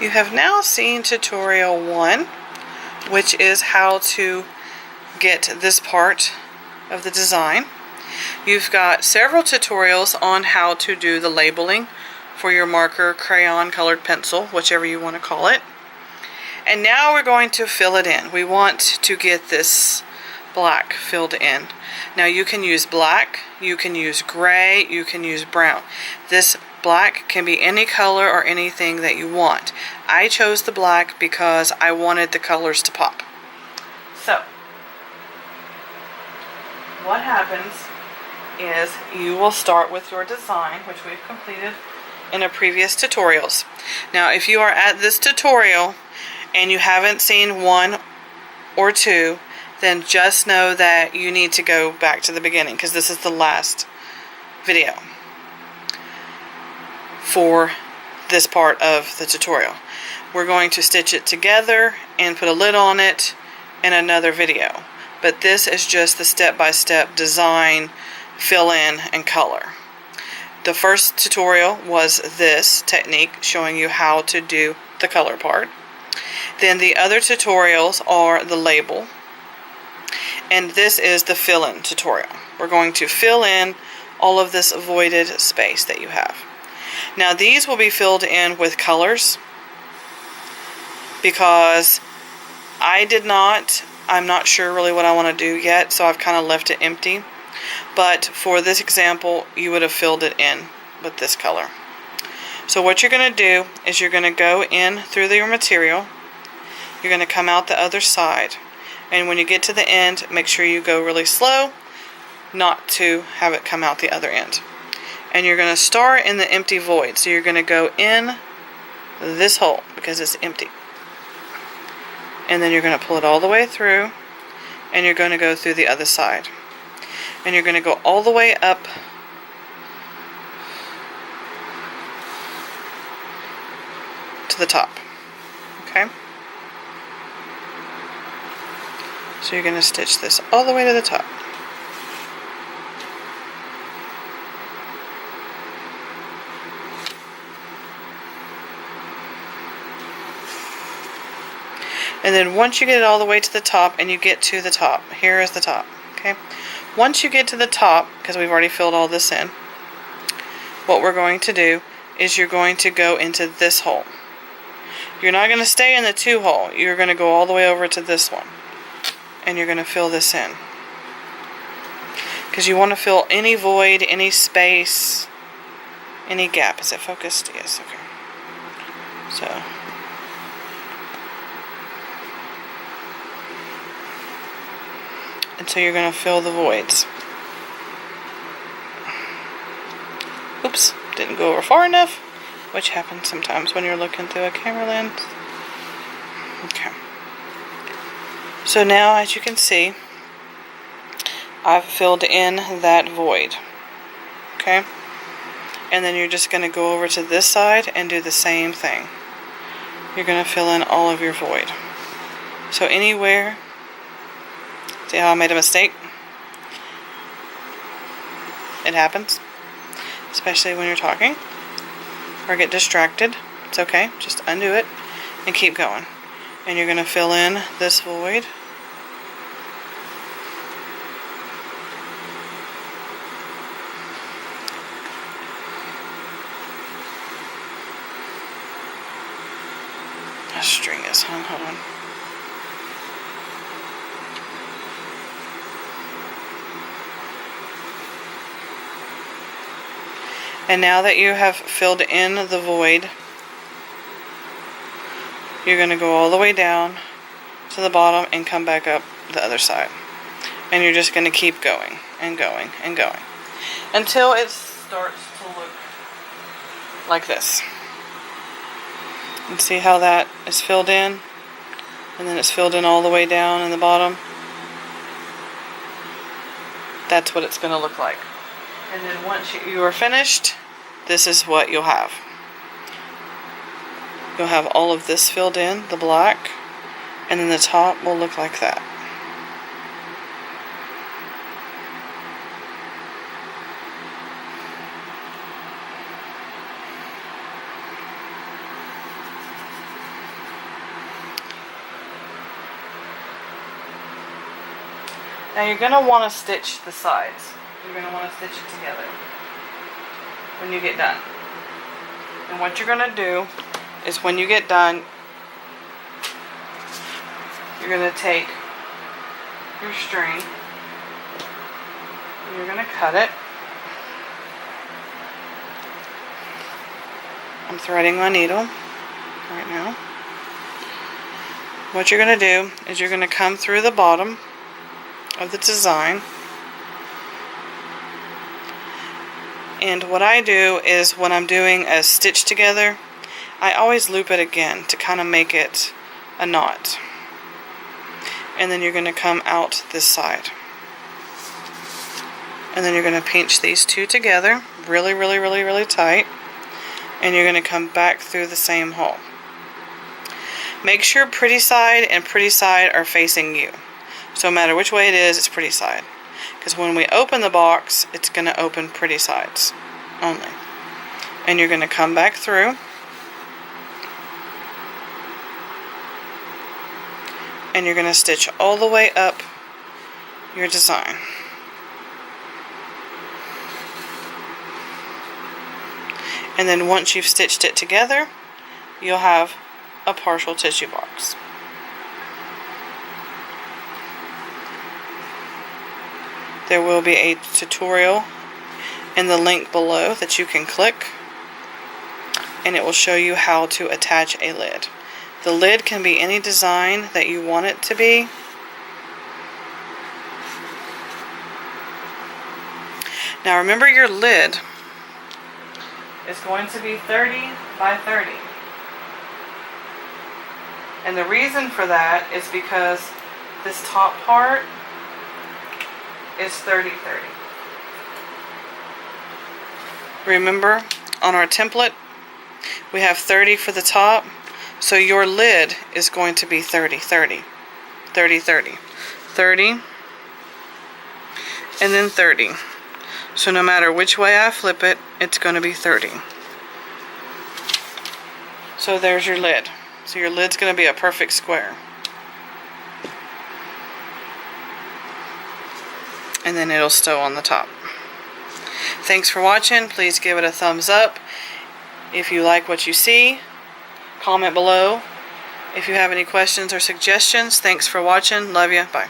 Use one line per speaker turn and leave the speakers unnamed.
You have now seen tutorial 1, which is how to get this part of the design. You've got several tutorials on how to do the labeling for your marker, crayon, colored pencil, whichever you want to call it. And now we're going to fill it in. We want to get this black filled in. Now you can use black, you can use gray, you can use brown. This black can be any color or anything that you want. I chose the black because I wanted the colors to pop. So, what happens is you will start with your design, which we've completed in a previous tutorials. Now, if you are at this tutorial and you haven't seen 1 or 2, then just know that you need to go back to the beginning, because this is the last video for this part of the tutorial. We're going to stitch it together and put a lid on it in another video. But this is just the step-by-step design, fill in, and color. The first tutorial was this technique, showing you how to do the color part. Then the other tutorials are the label. And this is the fill-in tutorial. We're going to fill in all of this voided space that you have. Now these will be filled in with colors because I'm not sure really what I want to do yet, so I've kind of left it empty. But for this example, you would have filled it in with this color. So what you're going to do is you're going to go in through your material. You're going to come out the other side. And when you get to the end, make sure you go really slow, not to have it come out the other end. And you're going to start in the empty void. So you're going to go in this hole because it's empty. And then you're going to pull it all the way through, and you're going to go through the other side. And you're going to go all the way up to the top. Okay? So you're going to stitch this all the way to the top. And then once you get it all the way to the top and you get to the top, here is the top, okay? Once you get to the top, because we've already filled all this in, what we're going to do is you're going to go into this hole. You're not going to stay in the 2 hole. You're going to go all the way over to this one. And you're going to fill this in. Because you want to fill any void, any space, any gap. Is it focused? Yes, okay. So... and so you're going to fill the voids. Oops, didn't go over far enough, which happens sometimes when you're looking through a camera lens. Okay. So now, as you can see, I've filled in that void. Okay? And then you're just going to go over to this side and do the same thing. You're going to fill in all of your void. So anywhere... See how I made a mistake? It happens. Especially when you're talking. Or get distracted. It's okay. Just undo it. And keep going. And you're going to fill in this void. My string is hung. Hold on. And now that you have filled in the void, you're going to go all the way down to the bottom and come back up the other side. And you're just going to keep going and going and going until it starts to look like this. And see how that is filled in? And then it's filled in all the way down in the bottom. That's what it's going to look like. And then once you are finished, this is what you'll have. You'll have all of this filled in, the black, and then the top will look like that. Now you're going to want to stitch the sides. You're going to want to stitch it together when you get done. And what you're going to do is when you get done, you're going to take your string and you're going to cut it. I'm threading my needle right now. What you're going to do is you're going to come through the bottom of the design. And what I do is when I'm doing a stitch together, I always loop it again to kind of make it a knot. And then you're going to come out this side. And then you're going to pinch these two together really, really, really, really tight. And you're going to come back through the same hole. Make sure pretty side and pretty side are facing you. So no matter which way it is, it's pretty side. Because when we open the box, it's going to open pretty sides only. And you're going to come back through. And you're going to stitch all the way up your design. And then once you've stitched it together, you'll have a partial tissue box. There will be a tutorial in the link below that you can click, and it will show you how to attach a lid. The lid can be any design that you want it to be. Now remember, your lid is going to be 30 by 30. And the reason for that is because this top part is 30-30. Remember, on our template, we have 30 for the top, so your lid is going to be 30-30. 30-30. 30, and then 30. So no matter which way I flip it, it's going to be 30. So there's your lid. So your lid's going to be a perfect square. And then it'll stow on the top. Thanks for watching. Please give it a thumbs up if you like what you see. Comment below if you have any questions or suggestions. Thanks for watching. Love you. Bye.